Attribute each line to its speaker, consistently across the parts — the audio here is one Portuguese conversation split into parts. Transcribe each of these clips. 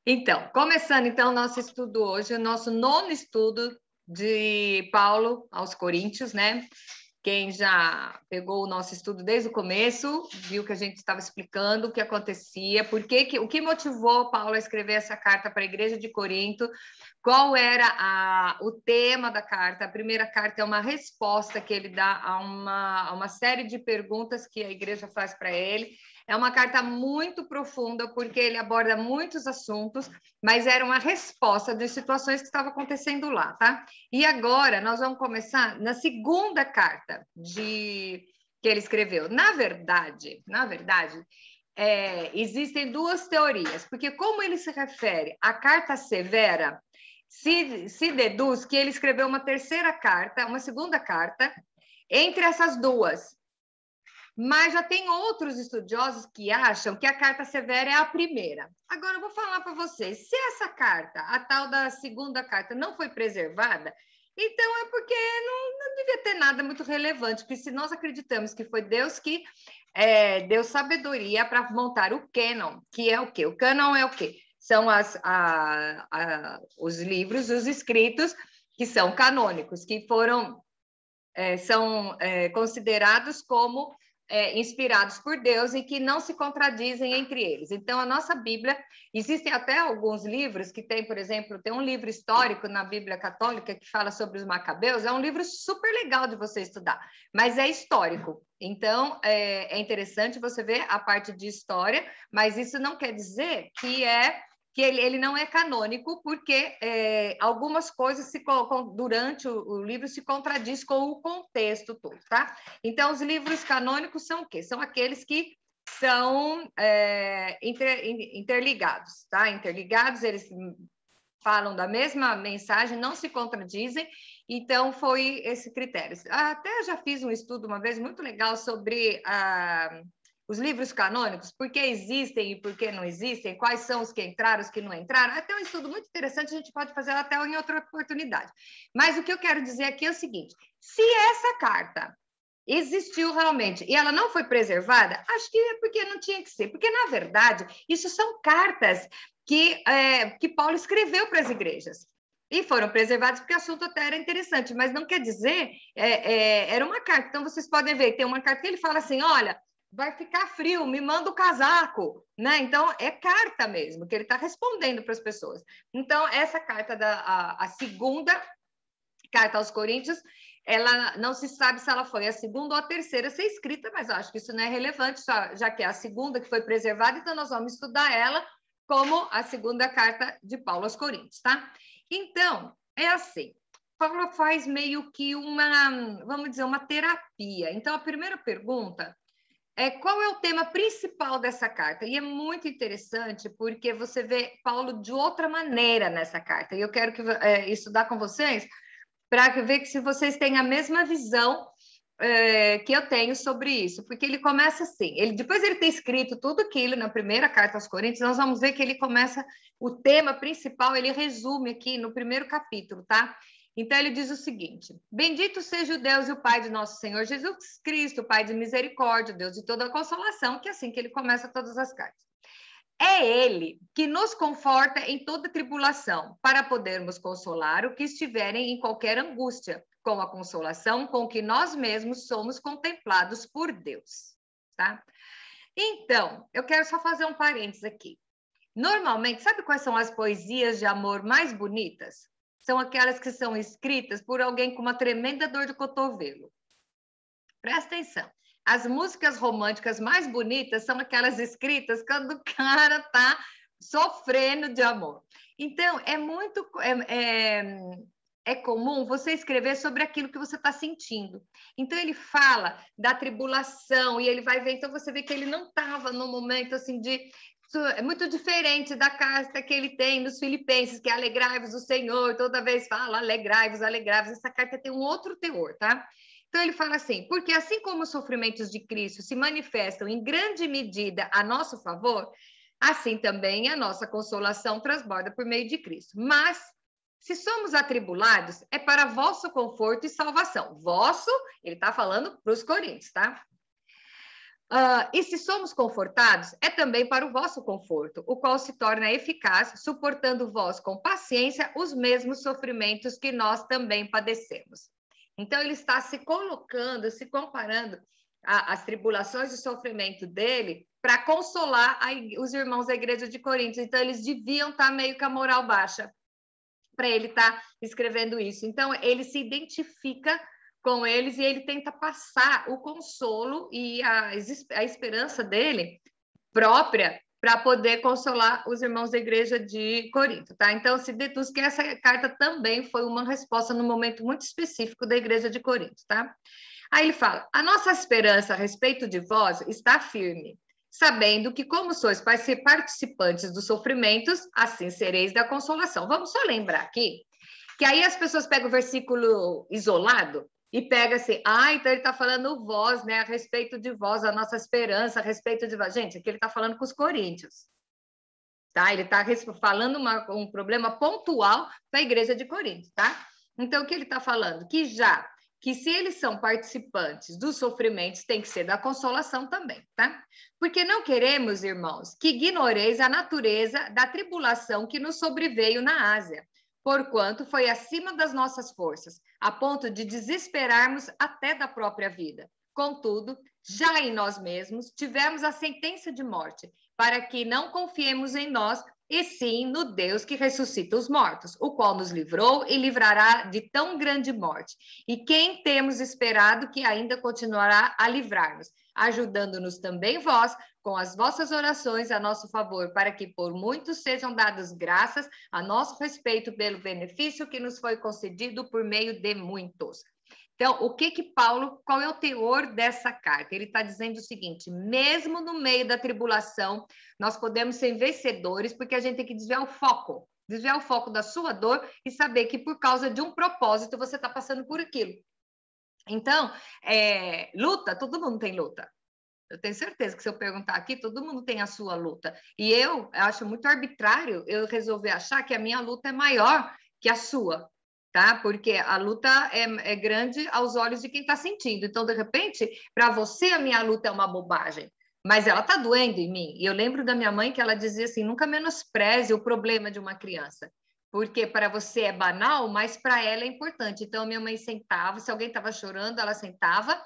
Speaker 1: Então, começando então o nosso estudo hoje, o nosso nono estudo de Paulo aos Coríntios, né? Quem já pegou o nosso estudo desde o começo, viu que a gente estava explicando o que acontecia, o que motivou Paulo a escrever essa carta para a igreja de Corinto, qual era o tema da carta. A primeira carta é uma resposta que ele dá a uma série de perguntas que a igreja faz para ele. É uma carta muito profunda, porque ele aborda muitos assuntos, mas era uma resposta de situações que estavam acontecendo lá, tá? E agora nós vamos começar na segunda carta que ele escreveu. Na verdade, existem duas teorias, porque como ele se refere à carta severa, se deduz que ele escreveu uma terceira carta, uma segunda carta, entre essas duas. Mas já tem outros estudiosos que acham que a carta severa é a primeira. Agora, eu vou falar para vocês, se essa carta, a tal da segunda carta, não foi preservada, então é porque não devia ter nada muito relevante, porque se nós acreditamos que foi Deus que deu sabedoria para montar o cânon, que é o quê? O cânon é o quê? São os livros, os escritos que são canônicos, que são considerados como inspirados por Deus e que não se contradizem entre eles. Então, a nossa Bíblia, existem até alguns livros que tem, por exemplo, tem um livro histórico na Bíblia Católica que fala sobre os Macabeus, é um livro super legal de você estudar, mas é histórico. Então, é interessante você ver a parte de história, mas isso não quer dizer que ele não é canônico, porque algumas coisas durante o livro se contradiz com o contexto todo, tá? Então, os livros canônicos são o quê? São aqueles que são interligados, tá? Interligados, eles falam da mesma mensagem, não se contradizem, então foi esse critério. Até já fiz um estudo uma vez muito legal sobre os livros canônicos, por que existem e por que não existem, quais são os que entraram, os que não entraram. Até um estudo muito interessante, a gente pode fazer até em outra oportunidade. Mas o que eu quero dizer aqui é o seguinte: se essa carta existiu realmente e ela não foi preservada, acho que é porque não tinha que ser, porque, na verdade, isso são cartas que Paulo escreveu para as igrejas. E foram preservados porque o assunto até era interessante, mas não quer dizer, era uma carta. Então, vocês podem ver, tem uma carta que ele fala assim, olha, vai ficar frio, me manda o casaco, né? Então, é carta mesmo, que ele está respondendo para as pessoas. Então, essa carta, a segunda carta aos Coríntios, ela não se sabe se ela foi a segunda ou a terceira a ser escrita, mas eu acho que isso não é relevante, já que é a segunda que foi preservada, então nós vamos estudar ela como a segunda carta de Paulo aos Coríntios, tá? Então, é assim, Paulo faz meio que vamos dizer, uma terapia. Então, a primeira pergunta qual é o tema principal dessa carta? E é muito interessante porque você vê Paulo de outra maneira nessa carta. E eu quero estudar com vocês para ver que se vocês têm a mesma visão que eu tenho sobre isso, porque ele começa assim, depois de ele ter escrito tudo aquilo na primeira carta aos Coríntios, nós vamos ver que ele começa, o tema principal, ele resume aqui no primeiro capítulo, tá? Então ele diz o seguinte: bendito seja o Deus e o Pai de nosso Senhor Jesus Cristo, Pai de misericórdia, Deus de toda a consolação, que é assim que ele começa todas as cartas. É ele que nos conforta em toda tribulação, para podermos consolar o que estiverem em qualquer angústia, com a consolação com que nós mesmos somos contemplados por Deus, tá? Então, eu quero só fazer um parênteses aqui. Normalmente, sabe quais são as poesias de amor mais bonitas? São aquelas que são escritas por alguém com uma tremenda dor de cotovelo. Presta atenção. As músicas românticas mais bonitas são aquelas escritas quando o cara está sofrendo de amor. Então, é comum você escrever sobre aquilo que você está sentindo. Então, ele fala da tribulação e ele vai ver. Então, você vê que ele não estava num momento assim é muito diferente da carta que ele tem nos Filipenses, que é alegrai-vos do Senhor, toda vez fala alegrai-vos, alegrai-vos. Essa carta tem um outro teor, tá? Então, ele fala assim, porque assim como os sofrimentos de Cristo se manifestam em grande medida a nosso favor, assim também a nossa consolação transborda por meio de Cristo. Mas, se somos atribulados, é para vosso conforto e salvação. Vosso, ele está falando para os coríntios, tá? E se somos confortados, é também para o vosso conforto, o qual se torna eficaz, suportando vós com paciência os mesmos sofrimentos que nós também padecemos. Então, ele está se colocando, se comparando as tribulações e sofrimento dele para consolar os irmãos da igreja de Corinto. Então, eles deviam estar meio com a moral baixa para ele estar escrevendo isso. Então, ele se identifica com eles e ele tenta passar o consolo e a esperança dele própria para poder consolar os irmãos da igreja de Corinto, tá? Então, se deduz que essa carta também foi uma resposta num momento muito específico da igreja de Corinto, tá? Aí ele fala: a nossa esperança a respeito de vós está firme, sabendo que, como sois participantes dos sofrimentos, assim sereis da consolação. Vamos só lembrar aqui que aí as pessoas pegam o versículo isolado e pega assim, então ele está falando vós, né, a respeito de vós, a nossa esperança a respeito de vós. Gente, aqui ele está falando com os coríntios, tá? Ele está falando um problema pontual da igreja de Corinto, tá? Então, o que ele está falando? Que se eles são participantes dos sofrimentos, tem que ser da consolação também, tá? Porque não queremos, irmãos, que ignoreis a natureza da tribulação que nos sobreveio na Ásia, porquanto foi acima das nossas forças, a ponto de desesperarmos até da própria vida. Contudo, já em nós mesmos tivemos a sentença de morte, para que não confiemos em nós, e sim no Deus que ressuscita os mortos, o qual nos livrou e livrará de tão grande morte. E quem temos esperado que ainda continuará a livrar-nos, ajudando-nos também vós, com as vossas orações a nosso favor, para que por muitos sejam dadas graças a nosso respeito pelo benefício que nos foi concedido por meio de muitos. Então, qual é o teor dessa carta? Ele está dizendo o seguinte: mesmo no meio da tribulação, nós podemos ser vencedores, porque a gente tem que desviar o foco da sua dor e saber que por causa de um propósito você está passando por aquilo. Então, luta, todo mundo tem luta. Eu tenho certeza que se eu perguntar aqui, todo mundo tem a sua luta. E eu acho muito arbitrário eu resolver achar que a minha luta é maior que a sua, tá? Porque a luta é grande aos olhos de quem está sentindo. Então, de repente, para você, a minha luta é uma bobagem, mas ela está doendo em mim. E eu lembro da minha mãe que ela dizia assim: nunca menospreze o problema de uma criança. Porque para você é banal, mas para ela é importante. Então, minha mãe sentava, se alguém estava chorando, ela sentava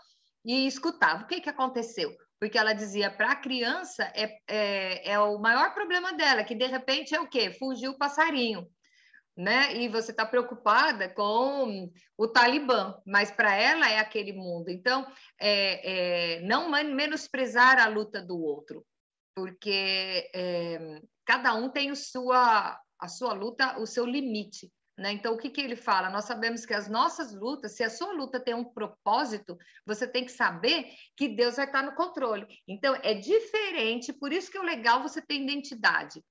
Speaker 1: e escutava. O que aconteceu? Porque ela dizia para a criança é o maior problema dela, que de repente é o quê? Fugiu o passarinho, né? E você está preocupada com o Talibã, mas para ela é aquele mundo. Então, não menosprezar a luta do outro, porque cada um tem a sua luta, o seu limite. Né? Então, o que ele fala? Nós sabemos que as nossas lutas, se a sua luta tem um propósito, você tem que saber que Deus vai estar no controle. Então, é diferente, por isso que é legal você ter identidade.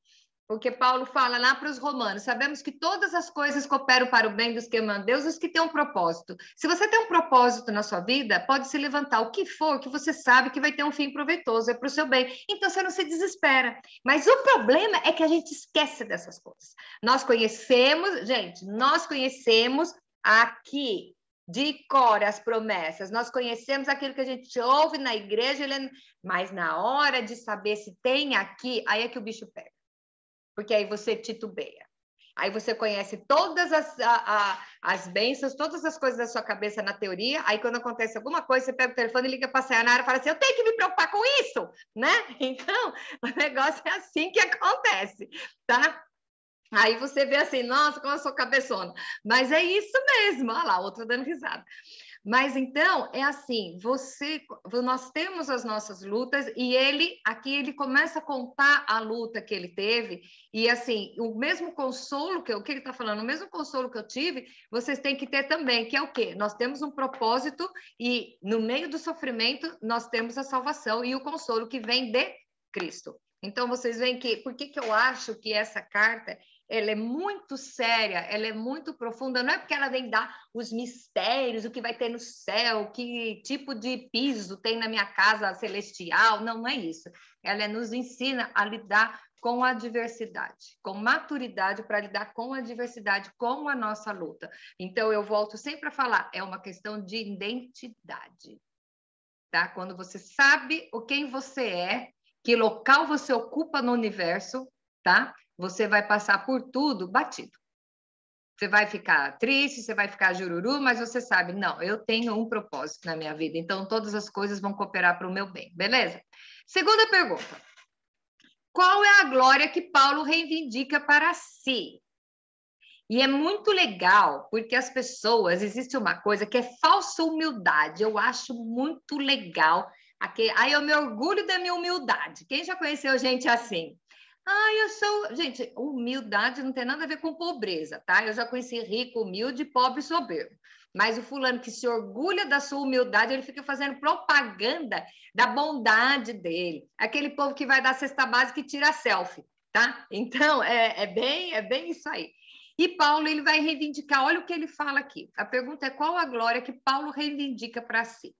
Speaker 1: Porque Paulo fala lá para os romanos: sabemos que todas as coisas cooperam para o bem dos que amam Deus, os que têm um propósito. Se você tem um propósito na sua vida, pode se levantar o que for, que você sabe que vai ter um fim proveitoso, é para o seu bem. Então você não se desespera. Mas o problema é que a gente esquece dessas coisas. Nós conhecemos aqui de cor as promessas, nós conhecemos aquilo que a gente ouve na igreja, mas na hora de saber se tem aqui, aí é que o bicho pega. Porque aí você titubeia. Aí você conhece todas as bênçãos, todas as coisas da sua cabeça na teoria, aí quando acontece alguma coisa, você pega o telefone e liga para a Sayonara e fala assim: eu tenho que me preocupar com isso, né? Então, o negócio é assim que acontece, tá? Aí você vê assim: nossa, como eu sou cabeçona. Mas é isso mesmo, olha lá, outra dando risada. Mas então é assim, nós temos as nossas lutas e ele começa a contar a luta que ele teve e assim o mesmo consolo o que ele está falando, o mesmo consolo que eu tive, vocês têm que ter também, que é o quê? Nós temos um propósito e no meio do sofrimento nós temos a salvação e o consolo que vem de Cristo. Então vocês veem que por que eu acho que essa carta ela é muito séria, ela é muito profunda, não é porque ela vem dar os mistérios, o que vai ter no céu, que tipo de piso tem na minha casa celestial, não é isso. Ela nos ensina a lidar com a adversidade, com maturidade para lidar com a adversidade, com a nossa luta. Então, eu volto sempre a falar, é uma questão de identidade. tá? Quando você sabe quem você é, que local você ocupa no universo, tá? Você vai passar por tudo batido. Você vai ficar triste, você vai ficar jururu, mas você sabe, não, eu tenho um propósito na minha vida, então todas as coisas vão cooperar para o meu bem, beleza? Segunda pergunta. Qual é a glória que Paulo reivindica para si? E é muito legal, porque as pessoas, existe uma coisa que é falsa humildade, eu acho muito legal. Aí eu me orgulho da minha humildade. Quem já conheceu gente assim? Ah, eu sou. Gente, humildade não tem nada a ver com pobreza, tá? Eu já conheci rico, humilde, pobre e soberbo. Mas o fulano que se orgulha da sua humildade, ele fica fazendo propaganda da bondade dele. Aquele povo que vai dar cesta básica e tira selfie, tá? Então, é bem isso aí. E Paulo, ele vai reivindicar, olha o que ele fala aqui. A pergunta é qual a glória que Paulo reivindica para si?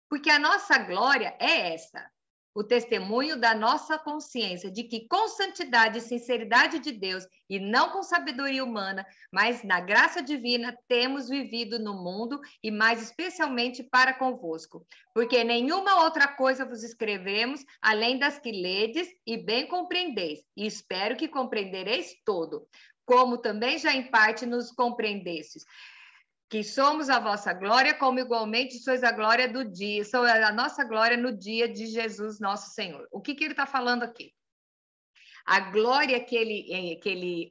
Speaker 1: Porque a nossa glória é essa, o testemunho da nossa consciência de que com santidade e sinceridade de Deus, e não com sabedoria humana, mas na graça divina, temos vivido no mundo e mais especialmente para convosco. Porque nenhuma outra coisa vos escrevemos, além das que ledes e bem compreendeis, e espero que compreendereis todo, como também já em parte nos compreendestes, que somos a vossa glória, como igualmente sois a glória do dia, sou a nossa glória no dia de Jesus nosso Senhor. O que ele está falando aqui? A glória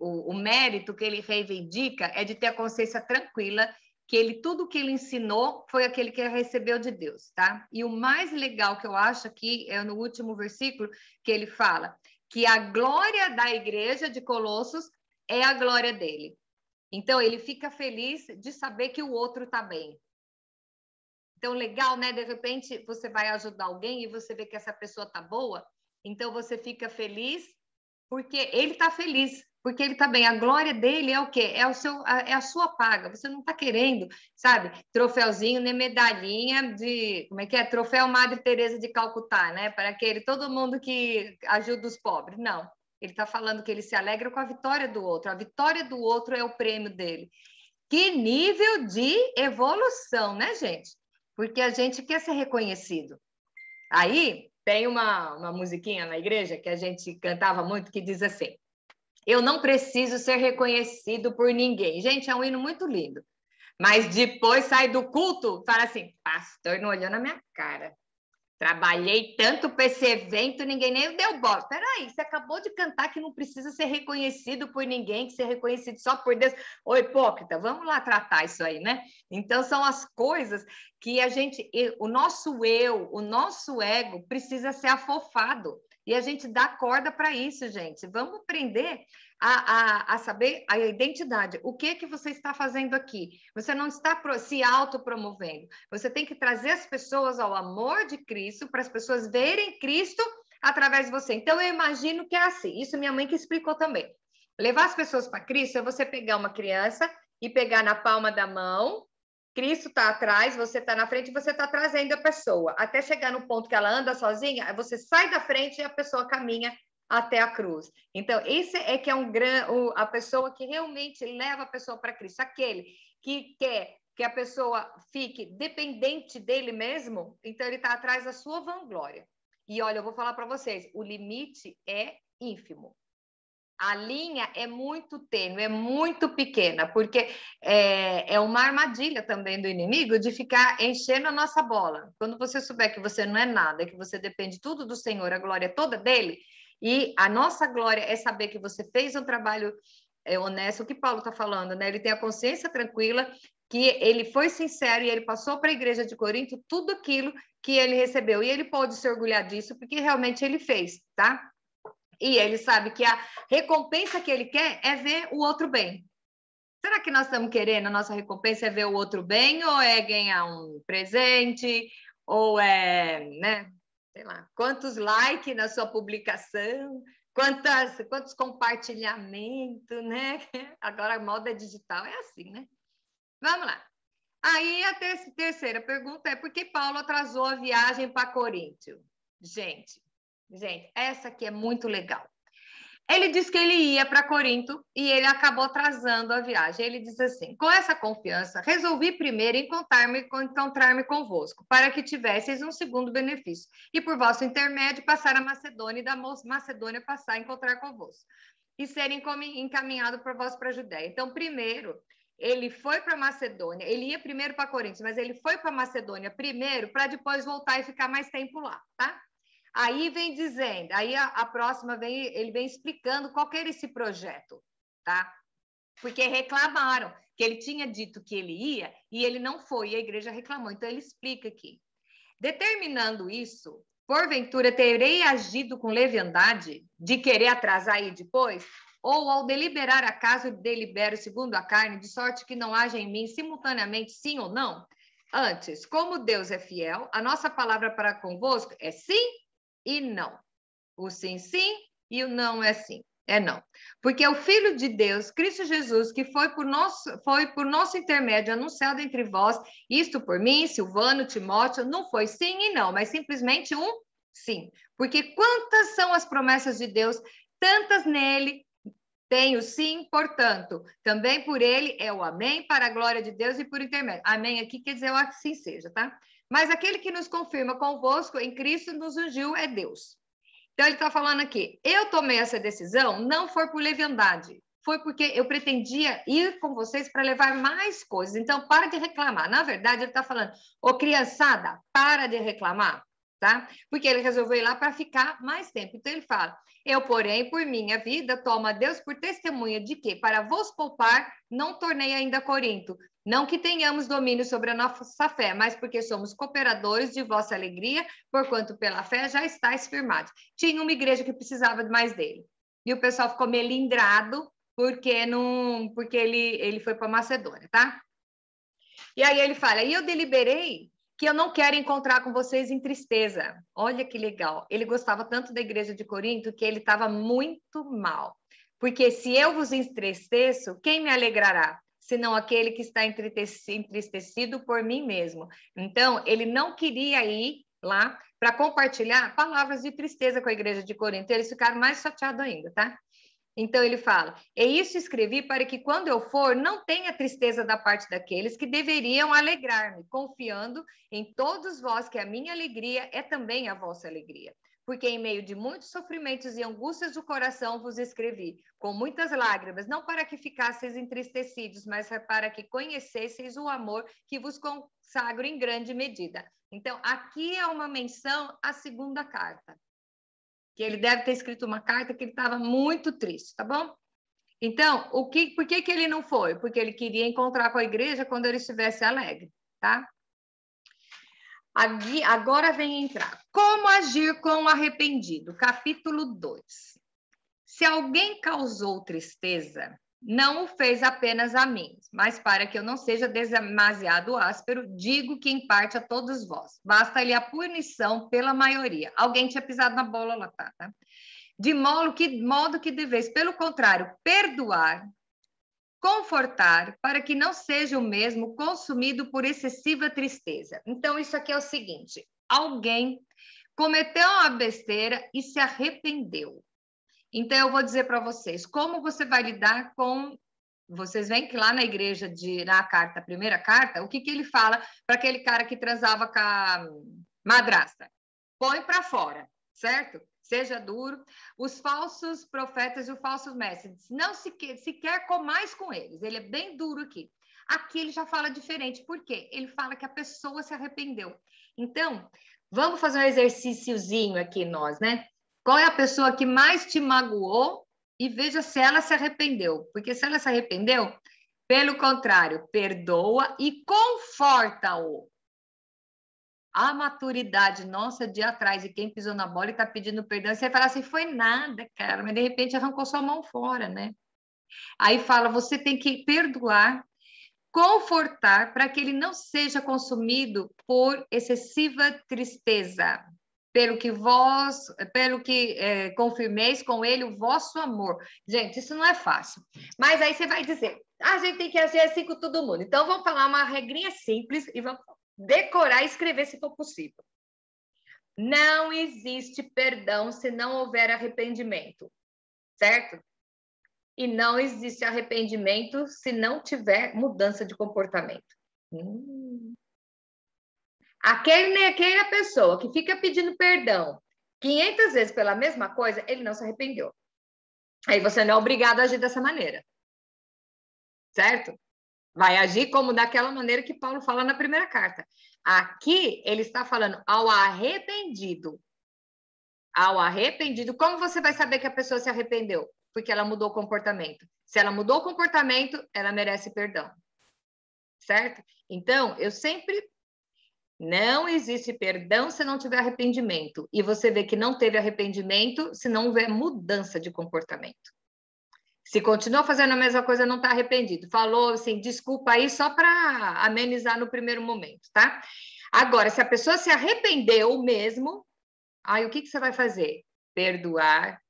Speaker 1: o mérito que ele reivindica é de ter a consciência tranquila que tudo que ele ensinou foi aquele que ele recebeu de Deus, tá? E o mais legal que eu acho aqui é no último versículo que ele fala que a glória da igreja de Colossos é a glória dele. Então, ele fica feliz de saber que o outro está bem. Então, legal, né? De repente, você vai ajudar alguém e você vê que essa pessoa está boa. Então, você fica feliz porque ele está feliz, porque ele está bem. A glória dele é o quê? É a sua paga. Você não está querendo, sabe? Troféuzinho, nem medalhinha de... Como é que é? Troféu Madre Teresa de Calcutá, né? Para todo mundo que ajuda os pobres. Não. Ele está falando que ele se alegra com a vitória do outro. A vitória do outro é o prêmio dele. Que nível de evolução, né, gente? Porque a gente quer ser reconhecido. Aí tem uma musiquinha na igreja que a gente cantava muito que diz assim: eu não preciso ser reconhecido por ninguém. Gente, é um hino muito lindo. Mas depois sai do culto, fala assim: pastor não olhou na minha cara. Trabalhei tanto para esse evento, ninguém nem deu bola. Peraí, você acabou de cantar que não precisa ser reconhecido por ninguém, que ser reconhecido só por Deus. Ô, hipócrita, vamos lá tratar isso aí, né? Então, são as coisas que o nosso eu, o nosso ego precisa ser afofado. E a gente dá corda para isso, gente. Vamos aprender a saber a identidade. O que você está fazendo aqui? Você não está se autopromovendo. Você tem que trazer as pessoas ao amor de Cristo, para as pessoas verem Cristo através de você. Então, eu imagino que é assim. Isso minha mãe que explicou também. Levar as pessoas para Cristo é você pegar uma criança e pegar na palma da mão. Cristo está atrás, você está na frente, você está trazendo a pessoa. Até chegar no ponto que ela anda sozinha, você sai da frente e a pessoa caminha até a cruz. Então, esse é que é a pessoa que realmente leva a pessoa para Cristo. Aquele que quer que a pessoa fique dependente dele mesmo, então ele está atrás da sua vanglória. E olha, eu vou falar para vocês, o limite é ínfimo. A linha é muito tênue, é muito pequena, porque é uma armadilha também do inimigo de ficar enchendo a nossa bola. Quando você souber que você não é nada, que você depende tudo do Senhor, a glória é toda dele, e a nossa glória é saber que você fez um trabalho honesto, o que Paulo está falando, né? Ele tem a consciência tranquila, que ele foi sincero e ele passou para a igreja de Corinto tudo aquilo que ele recebeu. E ele pode se orgulhar disso, porque realmente ele fez, tá? E ele sabe que a recompensa que ele quer é ver o outro bem. Será que nós estamos querendo, a nossa recompensa é ver o outro bem, ou é ganhar um presente, ou né, sei lá, quantos likes na sua publicação, quantos compartilhamentos, né? Agora a moda digital é assim, né? Vamos lá. Aí a terceira pergunta é por que Paulo atrasou a viagem para Coríntio? Gente, essa aqui é muito legal. Ele disse que ele ia para Corinto e ele acabou atrasando a viagem. Ele diz assim: com essa confiança, resolvi primeiro encontrar-me convosco, para que tivesseis um segundo benefício, e por vosso intermédio passar a Macedônia e da Macedônia passar a encontrar convosco, e serem encaminhado por vós para a Judéia. Então, primeiro, ele foi para Macedônia, ele ia primeiro para Corinto, mas ele foi para Macedônia primeiro para depois voltar e ficar mais tempo lá, tá? Aí vem dizendo, aí a próxima ele vem explicando qual que era esse projeto, tá? Porque reclamaram que ele tinha dito que ele ia e ele não foi, e a igreja reclamou. Então ele explica aqui. Determinando isso, porventura terei agido com leviandade de querer atrasar aí depois? Ou ao deliberar acaso delibero segundo a carne, de sorte que não haja em mim simultaneamente sim ou não? Antes, como Deus é fiel, a nossa palavra para convosco é sim e não. O sim, sim, e o não é sim. É não. Porque o Filho de Deus, Cristo Jesus, que foi por nosso intermédio anunciado entre vós, isto por mim, Silvano, Timóteo, não foi sim e não, mas simplesmente um sim. Porque quantas são as promessas de Deus, tantas nele tem o sim, portanto, também por ele é o amém, para a glória de Deus e por intermédio. Amém aqui quer dizer o assim seja, tá? Mas aquele que nos confirma convosco em Cristo nos ungiu é Deus. Então, ele está falando aqui, eu tomei essa decisão, não foi por leviandade, foi porque eu pretendia ir com vocês para levar mais coisas. Então, para de reclamar. Na verdade, ele está falando, ô criançada, para de reclamar, tá? Porque ele resolveu ir lá para ficar mais tempo. Então, ele fala, eu, porém, por minha vida, tomo a Deus por testemunha de que, para vos poupar, não tornei ainda Corinto. Não que tenhamos domínio sobre a nossa fé, mas porque somos cooperadores de vossa alegria, porquanto pela fé já estáis firmados. Tinha uma igreja que precisava mais dele. E o pessoal ficou melindrado porque ele foi para Macedônia, tá? E aí ele fala, e eu deliberei que eu não quero encontrar com vocês em tristeza. Olha que legal. Ele gostava tanto da igreja de Corinto que ele estava muito mal. Porque se eu vos entristeço, quem me alegrará? Senão aquele que está entristecido por mim mesmo. Então, ele não queria ir lá para compartilhar palavras de tristeza com a igreja de Corinto. Eles ficaram mais chateados ainda, tá? Então ele fala: "E isso escrevi para que quando eu for, não tenha tristeza da parte daqueles que deveriam alegrar-me, confiando em todos vós que a minha alegria é também a vossa alegria. Porque em meio de muitos sofrimentos e angústias do coração vos escrevi, com muitas lágrimas, não para que ficasseis entristecidos, mas para que conhecesseis o amor que vos consagro em grande medida." Então, aqui é uma menção à segunda carta, que ele deve ter escrito uma carta que ele estava muito triste, tá bom? Então, por que ele não foi? Porque ele queria encontrar com a igreja quando ele estivesse alegre, tá? Agora vem entrar. Como agir com o arrependido? Capítulo 2. Se alguém causou tristeza, não o fez apenas a mim, mas para que eu não seja demasiado áspero, digo que em parte a todos vós. Basta-lhe a punição pela maioria. Alguém tinha pisado na bola lá, tá? De modo que deveis, pelo contrário, perdoar, confortar, para que não seja o mesmo consumido por excessiva tristeza. Então, isso aqui é o seguinte: alguém cometeu uma besteira e se arrependeu. Então, eu vou dizer para vocês como você vai lidar com. Vocês veem que lá na igreja, na carta, a primeira carta, o que ele fala para aquele cara que transava com a madrasta? Põe para fora, certo? Seja duro. Os falsos profetas e os falsos mestres, não se quer comais com eles. Ele é bem duro aqui. Aqui ele já fala diferente. Por quê? Ele fala que a pessoa se arrependeu. Então, vamos fazer um exercíciozinho aqui nós, né? Qual é a pessoa que mais te magoou e veja se ela se arrependeu. Porque se ela se arrependeu, pelo contrário, perdoa e conforta-o. A maturidade nossa de atrás e quem pisou na bola e está pedindo perdão, você fala assim, foi nada, cara, mas de repente arrancou sua mão fora, né? Aí fala, você tem que perdoar, confortar para que ele não seja consumido por excessiva tristeza, pelo que confirmeis com ele o vosso amor. Gente, isso não é fácil. Mas aí você vai dizer, a gente tem que agir assim com todo mundo. Então vamos falar uma regrinha simples e vamos decorar e escrever se for possível. Não existe perdão se não houver arrependimento. certo? E não existe arrependimento se não tiver mudança de comportamento. Aquela pessoa que fica pedindo perdão 500 vezes pela mesma coisa, ele não se arrependeu. Aí você não é obrigado a agir dessa maneira, certo? Vai agir como daquela maneira que Paulo fala na primeira carta. Aqui ele está falando ao arrependido. Ao arrependido, como você vai saber que a pessoa se arrependeu? Porque ela mudou o comportamento. Se ela mudou o comportamento, ela merece perdão. Certo? Então, eu sempre... Não existe perdão se não tiver arrependimento. E você vê que não teve arrependimento se não houver mudança de comportamento. Se continua fazendo a mesma coisa, não está arrependido. Falou assim, desculpa aí só para amenizar no primeiro momento, tá? Agora, se a pessoa se arrependeu mesmo, aí o que você vai fazer? Perdoar,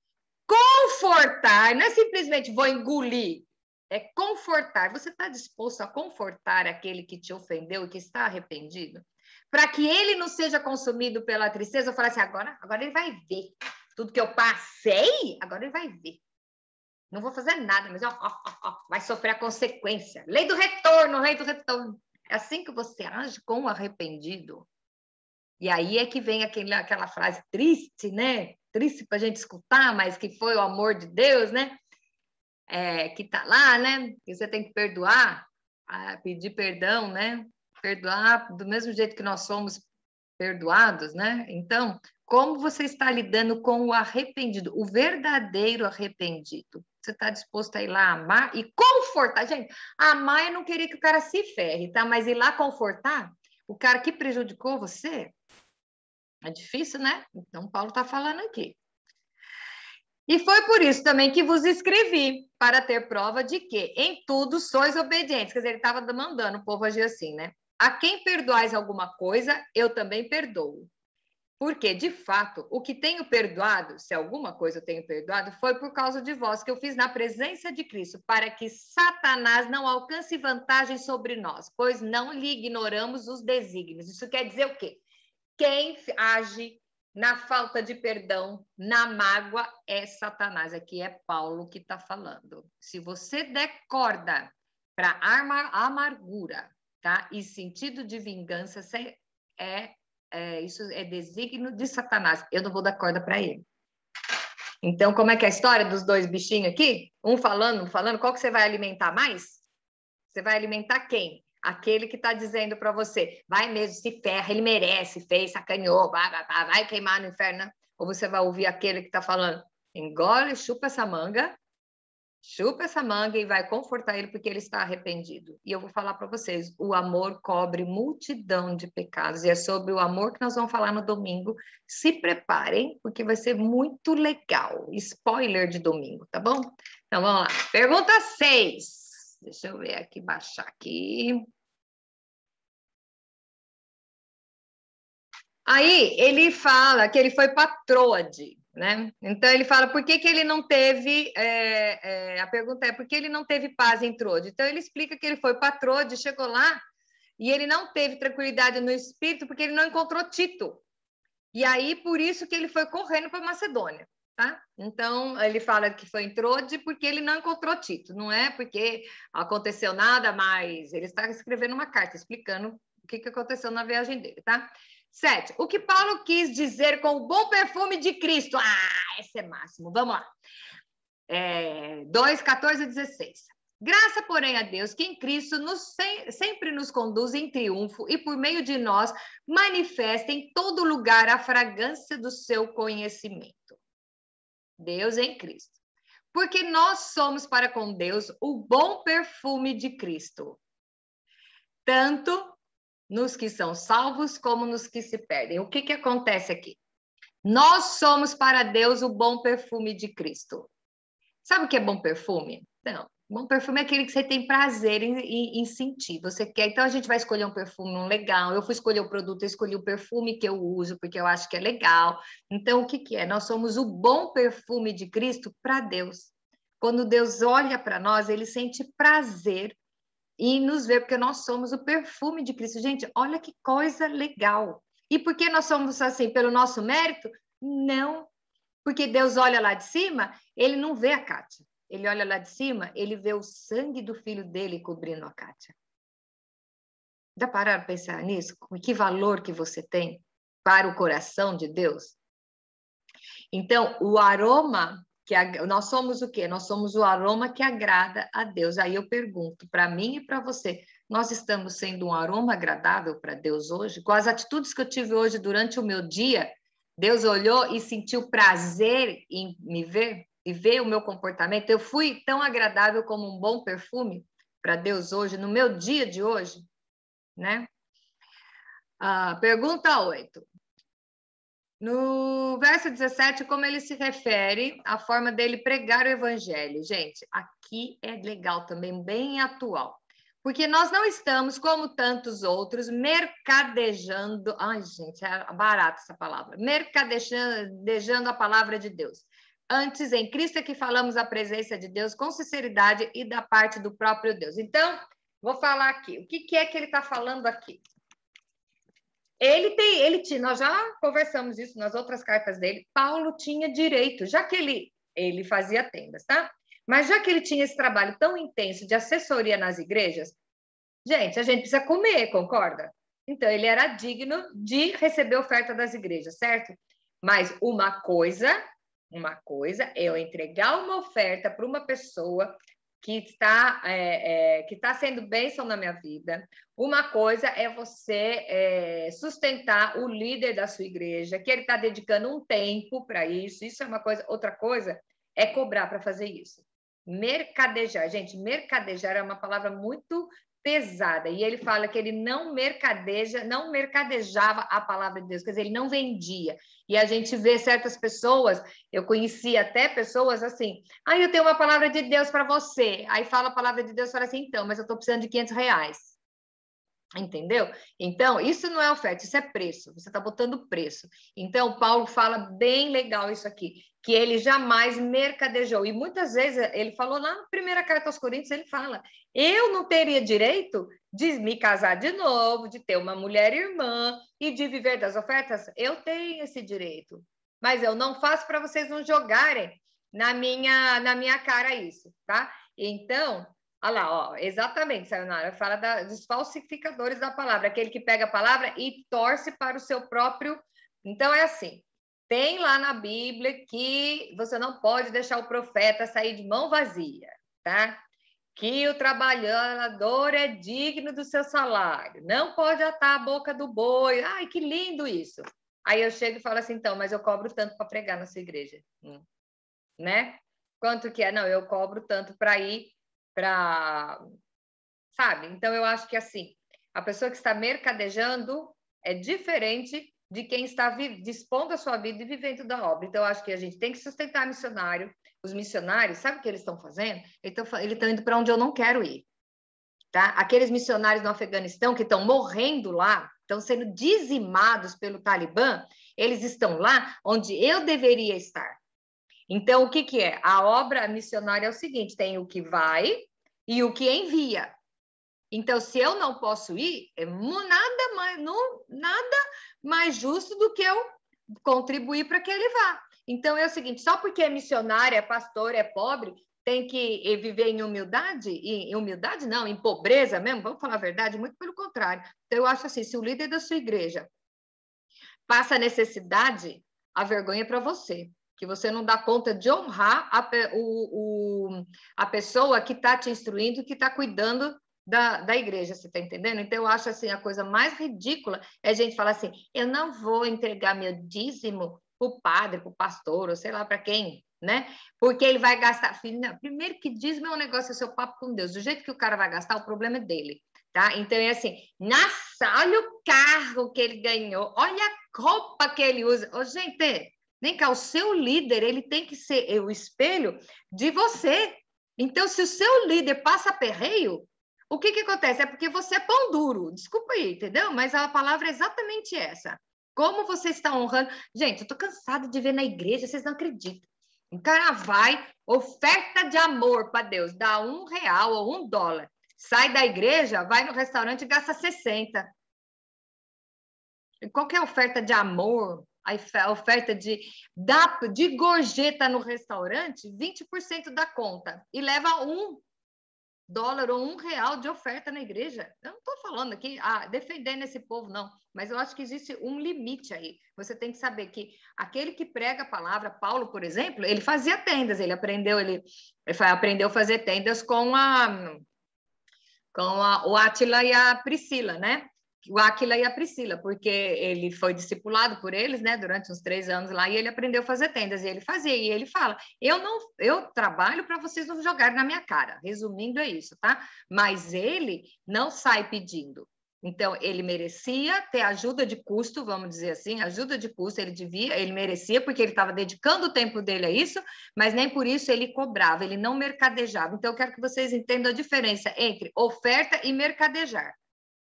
Speaker 1: confortar, não é simplesmente vou engolir, é confortar. Você está disposto a confortar aquele que te ofendeu e que está arrependido? Para que ele não seja consumido pela tristeza, eu falo assim, agora ele vai ver. Tudo que eu passei, agora ele vai ver. Não vou fazer nada, mas vai sofrer a consequência. Lei do retorno, lei do retorno. É assim que você age com o arrependido. E aí é que vem aquela frase triste, né? Triste para a gente escutar, mas que foi o amor de Deus, né? Que tá lá, né? Que você tem que perdoar, pedir perdão, né? Perdoar do mesmo jeito que nós somos perdoados, né? Então, como você está lidando com o arrependido, o verdadeiro arrependido? Você está disposto a ir lá amar e confortar? Gente, amar eu não queria que o cara se ferre, tá? Mas ir lá confortar o cara que prejudicou você é difícil, né? Então, Paulo está falando aqui. E foi por isso também que vos escrevi, para ter prova de que em tudo sois obedientes. Quer dizer, ele estava demandando o povo agir assim, né? A quem perdoais alguma coisa, eu também perdoo. Porque, de fato, o que tenho perdoado, se alguma coisa eu tenho perdoado, foi por causa de vós, que eu fiz na presença de Cristo, para que Satanás não alcance vantagem sobre nós, pois não lhe ignoramos os desígnios. Isso quer dizer o quê? Quem age na falta de perdão, na mágoa, é Satanás. Aqui é Paulo que está falando. Se você der corda para amargura, tá? E sentido de vingança, isso é desígnio de Satanás. Eu não vou dar corda para ele. Então, como é que é a história dos dois bichinhos aqui? Um falando, qual que você vai alimentar mais? Você vai alimentar quem? Aquele que está dizendo para você, vai mesmo, se ferra, ele merece, fez, sacaneou, vai queimar no inferno. Né? Ou você vai ouvir aquele que está falando, engole, chupa essa manga e vai confortar ele porque ele está arrependido. E eu vou falar para vocês, o amor cobre multidão de pecados. E é sobre o amor que nós vamos falar no domingo. Se preparem, porque vai ser muito legal. Spoiler de domingo, tá bom? Então, vamos lá. Pergunta 6. Deixa eu ver aqui, baixar aqui. Aí, ele fala que ele foi para Troade, né? Então, ele fala por que ele não teve... a pergunta é por que ele não teve paz em Troade? Então, ele explica que ele foi para Troade, chegou lá, e ele não teve tranquilidade no espírito porque ele não encontrou Tito. E aí, por isso que ele foi correndo para Macedônia. Tá? Então, ele fala que foi em Troade porque ele não encontrou Tito, não é porque aconteceu nada, mas ele está escrevendo uma carta explicando o que aconteceu na viagem dele, tá? 7. O que Paulo quis dizer com o bom perfume de Cristo? Esse é máximo. Vamos lá. 2, 14 e 16. Graça, porém, a Deus, que em Cristo sempre nos conduz em triunfo e, por meio de nós, manifesta em todo lugar a fragrância do seu conhecimento. Deus em Cristo. Porque nós somos para com Deus o bom perfume de Cristo, tanto nos que são salvos como nos que se perdem. O que acontece aqui? Nós somos para Deus o bom perfume de Cristo. Sabe o que é bom perfume? Não. Bom perfume é aquele que você tem prazer em sentir. Você quer. Então, a gente vai escolher um perfume legal. Eu fui escolher o produto, eu escolhi o perfume que eu uso, porque eu acho que é legal. Então, o que é? Nós somos o bom perfume de Cristo para Deus. Quando Deus olha para nós, ele sente prazer em nos ver, porque nós somos o perfume de Cristo. Gente, olha que coisa legal. E por que nós somos assim? Pelo nosso mérito? Não. Porque Deus olha lá de cima, ele não vê a Kátia. Ele olha lá de cima, ele vê o sangue do filho dele cobrindo a Kátia. Já pararam para pensar nisso? Que valor que você tem para o coração de Deus? Então, o aroma, nós somos o quê? Nós somos o aroma que agrada a Deus. Aí eu pergunto para mim e para você, nós estamos sendo um aroma agradável para Deus hoje? Com as atitudes que eu tive hoje durante o meu dia, Deus olhou e sentiu prazer em me ver e ver o meu comportamento. Eu fui tão agradável como um bom perfume para Deus hoje, no meu dia de hoje, né? Pergunta 8. No verso 17, como ele se refere à forma dele pregar o evangelho. Gente, aqui é legal também, bem atual. Porque nós não estamos, como tantos outros, mercadejando. Ai, gente, é barata essa palavra. Mercadejando a palavra de Deus. Antes, em Cristo é que falamos a presença de Deus com sinceridade e da parte do próprio Deus. Então, vou falar aqui. O que é que ele está falando aqui? Nós já conversamos isso nas outras cartas dele. Paulo tinha direito, já que ele fazia tendas, tá? Mas já que ele tinha esse trabalho tão intenso de assessoria nas igrejas, gente, a gente precisa comer, concorda? Então, ele era digno de receber oferta das igrejas, certo? Mas uma coisa é eu entregar uma oferta para uma pessoa que está sendo bênção na minha vida. Uma coisa é você sustentar o líder da sua igreja, que ele está dedicando um tempo para isso. Isso é uma coisa. Outra coisa é cobrar para fazer isso. Mercadejar. Gente, mercadejar é uma palavra muito pesada. E ele fala que ele não mercadejava a palavra de Deus, quer dizer, ele não vendia. E a gente vê certas pessoas, eu conheci até pessoas assim, eu tenho uma palavra de Deus para você. Aí fala a palavra de Deus, fala assim, então, mas eu estou precisando de R$500. Entendeu? Então, isso não é oferta, isso é preço. Você está botando preço. Então, Paulo fala bem legal isso aqui, que ele jamais mercadejou. E muitas vezes, ele falou lá na primeira carta aos Coríntios, ele fala, eu não teria direito de me casar de novo, de ter uma mulher irmã e de viver das ofertas. Eu tenho esse direito. Mas eu não faço para vocês não jogarem na minha cara isso, tá? Então... Olha lá, ó, exatamente, Sayonara, fala dos falsificadores da palavra, aquele que pega a palavra e torce para o seu próprio... Então, é assim, tem lá na Bíblia que você não pode deixar o profeta sair de mão vazia, tá? Que o trabalhador é digno do seu salário, não pode atar a boca do boi. Ai, que lindo isso! Aí eu chego e falo assim, então, mas eu cobro tanto para pregar na sua igreja, né? Quanto que é? Não, eu cobro tanto para ir sabe? Então, eu acho que, assim, a pessoa que está mercadejando é diferente de quem está dispondo a sua vida e vivendo da obra. Então, eu acho que a gente tem que sustentar missionário. Os missionários, sabe o que eles estão fazendo? Eles estão indo para onde eu não quero ir. Tá? Aqueles missionários no Afeganistão que estão morrendo lá, estão sendo dizimados pelo Talibã, eles estão lá onde eu deveria estar. Então, o que é? A obra missionária é o seguinte, tem o que vai e o que envia. Então, se eu não posso ir, nada mais justo do que eu contribuir para que ele vá. Então, é o seguinte, só porque é missionário, é pastor, é pobre, tem que viver em humildade? Em humildade não, em pobreza mesmo, vamos falar a verdade, muito pelo contrário. Então, eu acho assim, se o líder da sua igreja passa necessidade, a vergonha é para você, que você não dá conta de honrar a pessoa que está te instruindo, que está cuidando da igreja, você está entendendo? Então, eu acho assim, a coisa mais ridícula é a gente falar assim, eu não vou entregar meu dízimo para o padre, para o pastor, ou sei lá para quem, né? Porque ele vai gastar. Não, primeiro que dízimo é um negócio, é seu papo com Deus. Do jeito que o cara vai gastar, o problema é dele, tá? Então, é assim, olha o carro que ele ganhou, olha a roupa que ele usa. Ô, gente, vem cá, o seu líder, ele tem que ser o espelho de você. Então, se o seu líder passa perreio, o que acontece? É porque você é pão duro. Desculpa aí, entendeu? Mas a palavra é exatamente essa. Como você está honrando... Gente, eu estou cansada de ver na igreja, vocês não acreditam. O cara vai, oferta de amor para Deus, dá R$1 ou $1. Sai da igreja, vai no restaurante e gasta 60. E qual que é a oferta de amor? a oferta de gorjeta no restaurante, 20% da conta, e leva $1 ou R$1 de oferta na igreja. Eu não estou falando aqui, defendendo esse povo, não, mas eu acho que existe um limite aí. Você tem que saber que aquele que prega a palavra, Paulo, por exemplo, ele fazia tendas, ele aprendeu a fazer tendas com o Átila e a Priscila, né? O Áquila e a Priscila, porque ele foi discipulado por eles, né, durante uns 3 anos lá, e ele aprendeu a fazer tendas, e ele fazia, e ele fala, eu trabalho para vocês não jogarem na minha cara, resumindo é isso, tá? Mas ele não sai pedindo. Então, ele merecia ter ajuda de custo, vamos dizer assim, ajuda de custo, ele merecia, porque ele estava dedicando o tempo dele a isso, mas nem por isso ele cobrava, ele não mercadejava. Então, eu quero que vocês entendam a diferença entre oferta e mercadejar,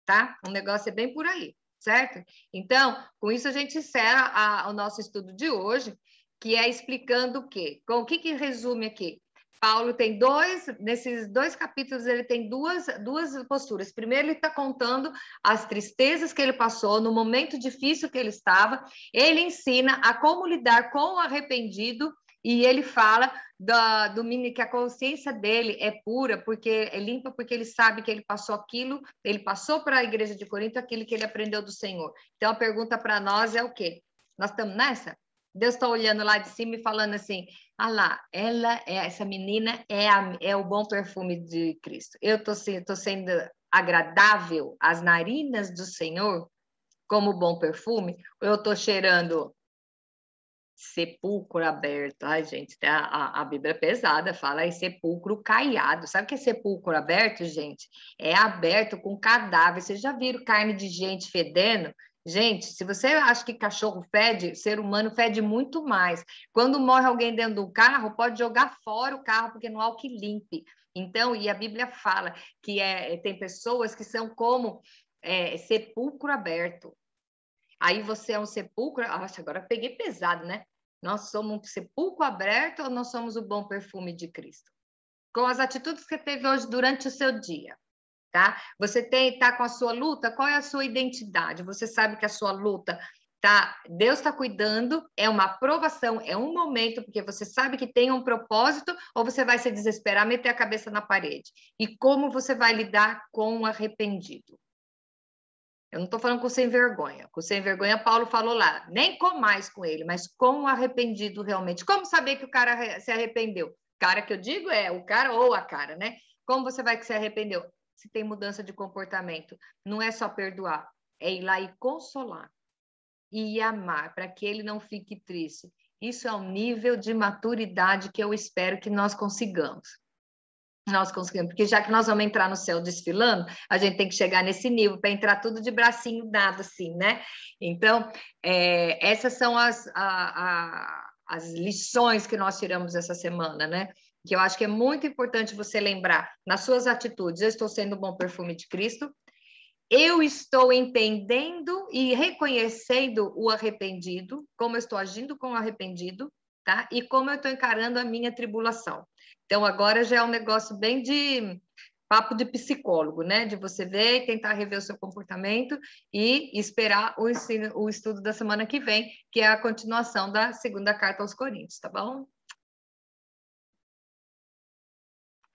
Speaker 1: tá? O negócio é bem por aí, certo? Então, com isso a gente encerra o nosso estudo de hoje, que é explicando o quê? Com o que resume aqui? Paulo tem nesses 2 capítulos, ele tem duas posturas. Primeiro, ele está contando as tristezas que ele passou, no momento difícil que ele estava. Ele ensina a como lidar com o arrependido, e ele fala que a consciência dele é pura, porque é limpa, porque ele sabe que ele passou aquilo, ele passou para a igreja de Corinto aquilo que ele aprendeu do Senhor. Então, a pergunta para nós é o quê? Nós estamos nessa? Deus está olhando lá de cima e falando assim, lá, essa menina é o bom perfume de Cristo. Eu estou sendo agradável às narinas do Senhor como bom perfume, ou eu estou cheirando sepulcro aberto? Ai, gente, a Bíblia é pesada, fala em sepulcro caiado. Sabe o que é sepulcro aberto, gente? É aberto com cadáver. Vocês já viram carne de gente fedendo? Gente, se você acha que cachorro fede, ser humano fede muito mais. Quando morre alguém dentro do carro, pode jogar fora o carro, porque não há o que limpe. Então, e a Bíblia fala que tem pessoas que são como sepulcro aberto. Aí você é um sepulcro. Nossa, agora peguei pesado, né? Nós somos um sepulcro aberto ou nós somos o bom perfume de Cristo? Com as atitudes que você teve hoje durante o seu dia. Tá? Você está com a sua luta, qual é a sua identidade? Você sabe que a sua luta Deus está cuidando, é uma aprovação, é um momento, porque você sabe que tem um propósito, ou você vai se desesperar, meter a cabeça na parede? E como você vai lidar com o arrependido? Eu não estou falando com sem vergonha. Com sem vergonha, Paulo falou lá, nem comais com ele, mas com o arrependido realmente. Como saber que o cara se arrependeu? O cara que eu digo é o cara ou a cara, né? Como você vai que se arrependeu? Se tem mudança de comportamento. Não é só perdoar, é ir lá e consolar. E amar, para que ele não fique triste. Isso é um nível de maturidade que eu espero que nós consigamos. Nós conseguimos, porque já que nós vamos entrar no céu desfilando, a gente tem que chegar nesse nível para entrar tudo de bracinho dado, assim, né? Então, essas são as lições que nós tiramos essa semana, né? Que eu acho que é muito importante você lembrar nas suas atitudes. Eu estou sendo o bom perfume de Cristo, eu estou entendendo e reconhecendo o arrependido, como eu estou agindo com o arrependido, tá? E como eu estou encarando a minha tribulação. Então, agora já é um negócio bem de papo de psicólogo, né? De você ver e tentar rever o seu comportamento e esperar o estudo da semana que vem, que é a continuação da 2ª carta aos Coríntios, tá bom?